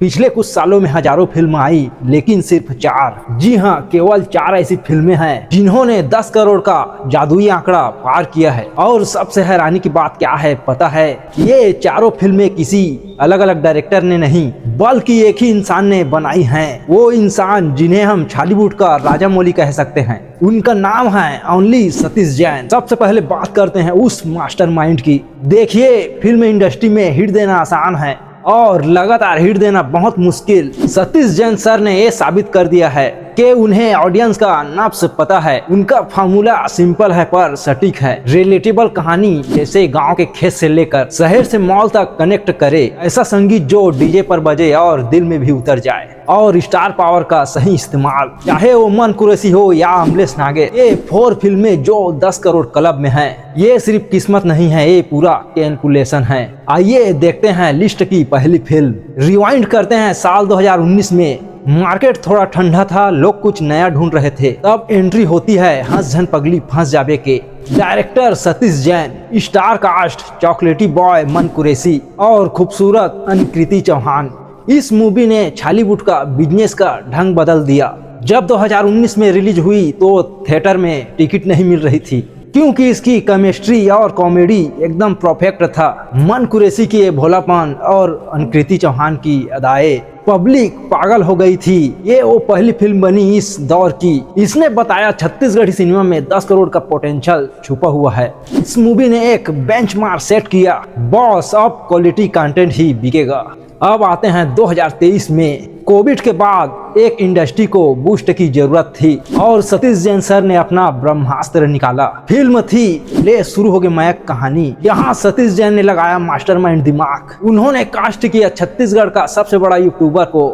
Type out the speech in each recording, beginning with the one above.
पिछले कुछ सालों में हजारों फिल्म आई, लेकिन सिर्फ 4, जी हाँ, केवल 4 ऐसी फिल्में हैं जिन्होंने 10 करोड़ का जादुई आंकड़ा पार किया है। और सबसे हैरानी की बात क्या है पता है? ये चारों फिल्में किसी अलग अलग डायरेक्टर ने नहीं, बल्कि एक ही इंसान ने बनाई हैं। वो इंसान जिन्हें हम बॉलीवुड का राजा मौली कह सकते हैं, उनका नाम है ओनली सतीश जैन। सबसे पहले बात करते हैं उस मास्टरमाइंड की। देखिए, फिल्म इंडस्ट्री में हिट देना आसान है और लगातार हिट देना बहुत मुश्किल। सतीश जैन सर ने ये साबित कर दिया है कि उन्हें ऑडियंस का नब्ज पता है। उनका फार्मूला सिंपल है पर सटीक है। रिलेटेबल कहानी जैसे गांव के खेत से लेकर शहर से मॉल तक कनेक्ट करे, ऐसा संगीत जो डीजे पर बजे और दिल में भी उतर जाए, और स्टार पावर का सही इस्तेमाल, चाहे वो मन कुरैशी हो या अमलेश नागे। ये 4 फिल्में जो 10 करोड़ क्लब में हैं, ये सिर्फ किस्मत नहीं है, ये पूरा कैलकुलेशन है। आइए देखते हैं लिस्ट की पहली फिल्म। रिवाइंड करते हैं साल 2019 में। मार्केट थोड़ा ठंडा था, लोग कुछ नया ढूंढ रहे थे। तब एंट्री होती है हंस झन पगली फंस जावे के। Director Satish Jain, star cast chocolatey boy Mann Qureshi और खूबसूरत अनुकृति चौहान। इस मूवी ने बॉलीवुड का बिजनेस का ढंग बदल दिया। जब 2019 में रिलीज हुई तो थिएटर में टिकट नहीं मिल रही थी, क्योंकि इसकी केमिस्ट्री और कॉमेडी एकदम परफेक्ट था। मन कुरैशी की भोलापन और अनुकृति चौहान की अदाएं, पब्लिक पागल हो गई थी। ये वो पहली फिल्म बनी इस दौर की। इसने बताया छत्तीसगढ़ी सिनेमा में 10 करोड़ का पोटेंशियल छुपा हुआ है। इस मूवी ने एक बेंचमार्क सेट किया, बॉस अब क्वालिटी कंटेंट ही बिकेगा। अब आते हैं 2023 में। कोविड के बाद एक इंडस्ट्री को बूस्ट की जरूरत थी और सतीश जैन सर ने अपना ब्रह्मास्त्र निकाला। फिल्म थी ले शुरू हो गई मैक कहानी। यहाँ सतीश जैन ने लगाया मास्टरमाइंड दिमाग। उन्होंने कास्ट किया छत्तीसगढ़ का सबसे बड़ा यूट्यूबर को,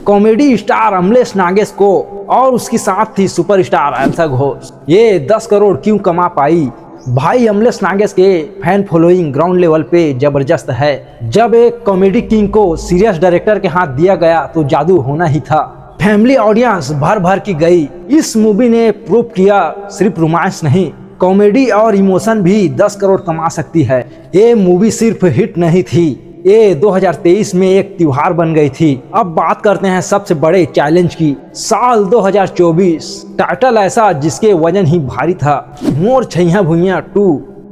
कॉमेडी स्टार अमलेश नागेश को, और उसके साथ थी सुपरस्टार एल्सा घोष। ये 10 करोड़ क्यों कमा पाई? भाई, अमलेश नागेश के फैन फॉलोइंग ग्राउंड लेवल पे जबरदस्त है। जब एक कॉमेडी किंग को सीरियस डायरेक्टर के हाथ दिया गया तो जादू होना ही था। फैमिली ऑडियंस भर भर की गई। इस मूवी ने प्रूव किया सिर्फ रोमांस नहीं, कॉमेडी और इमोशन भी 10 करोड़ कमा सकती है। ये मूवी सिर्फ हिट नहीं थी, ये 2023 में एक त्योहार बन गई थी। अब बात करते हैं सबसे बड़े चैलेंज की। साल 2024, टाइटल ऐसा जिसके वजन ही भारी था, मोर छैया भुइयां 2।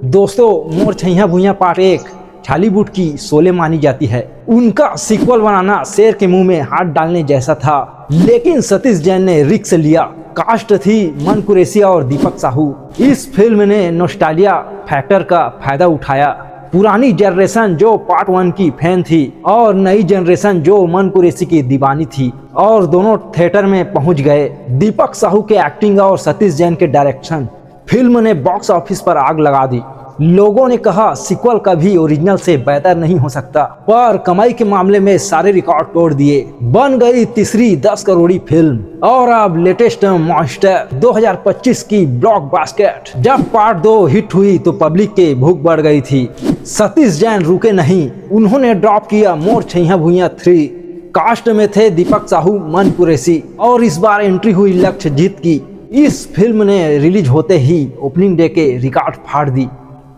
दोस्तों, मोर छैया भुइयां पार्ट 1 बॉलीवुड की शोले मानी जाती है। उनका सीक्वल बनाना शेर के मुंह में हाथ डालने जैसा था, लेकिन सतीश जैन ने रिस्क लिया। कास्ट थी मन कुरैशी और दीपक साहू। इस फिल्म ने नॉस्टैल्जिया फैक्टर का फायदा उठाया। पुरानी जनरेशन जो पार्ट 1 की फैन थी और नई जनरेशन जो मन कुरैशी की दीवानी थी, और दोनों थिएटर में पहुंच गए। दीपक साहू के एक्टिंग और सतीश जैन के डायरेक्शन, फिल्म ने बॉक्स ऑफिस पर आग लगा दी। लोगों ने कहा सीक्वल कभी ओरिजिनल से बेहतर नहीं हो सकता, पर कमाई के मामले में सारे रिकॉर्ड तोड़ दिए। बन गई तीसरी 10 करोड़ी फिल्म। और अब लेटेस्ट मॉन्स्टर 2025 की ब्लॉकबस्टर। जब पार्ट 2 हिट हुई तो पब्लिक के भूख बढ़ गई थी। सतीश जैन रुके नहीं, उन्होंने ड्रॉप किया मोर छैया भुइयां 3। कास्ट में थे दीपक साहू, मन कुरैशी, और इस बार एंट्री हुई लक्ष्यजीत की। इस फिल्म ने रिलीज होते ही ओपनिंग डे के रिकॉर्ड फाड़ दी,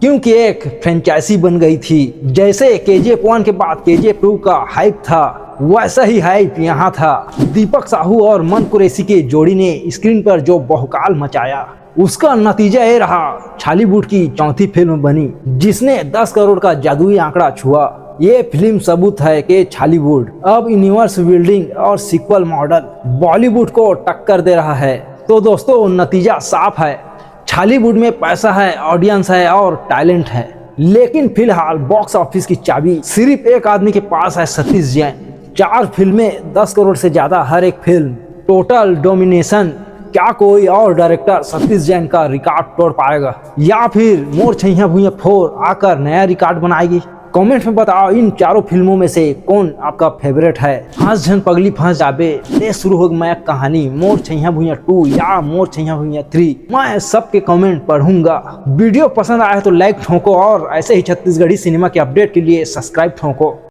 क्योंकि एक फ्रेंचाइजी बन गई थी। जैसे KGF 1 के बाद KGF 2 का हाइप था, वैसा ही हाइप यहाँ था। दीपक साहू और मन कुरैशी की जोड़ी ने स्क्रीन पर जो बहुकाल मचाया, उसका नतीजा ये रहा, बॉलीवुड की चौथी फिल्म बनी जिसने 10 करोड़ का जादुई आंकड़ा छुआ। ये फिल्म सबूत है कि बॉलीवुड अब यूनिवर्स बिल्डिंग और सीक्वल मॉडल बॉलीवुड को टक्कर दे रहा है। तो दोस्तों, नतीजा साफ है, बॉलीवुड में पैसा है, ऑडियंस है और टैलेंट है। लेकिन फिलहाल बॉक्स ऑफिस की चाबी सिर्फ एक आदमी के पास है, सतीश जैन। 4 फिल्में 10 करोड़ से ज्यादा हर एक फिल्म, टोटल डोमिनेशन। क्या कोई और डायरेक्टर सतीश जैन का रिकॉर्ड तोड़ पाएगा, या फिर मोर छैया भुइयां 4 आकर नया रिकॉर्ड बनाएगी? कमेंट में बताओ, इन चारों फिल्मों में से कौन आपका फेवरेट है? हंस झन पगली फंस जावे, ले शुरू हो मैं कहानी, मोर छैया भुइयां 2 या मोर छैया भुइयां 3। मैं सबके कमेंट पढ़ूंगा। वीडियो पसंद आया तो लाइक ठोको और ऐसे ही छत्तीसगढ़ी सिनेमा के अपडेट के लिए सब्सक्राइब ठोको।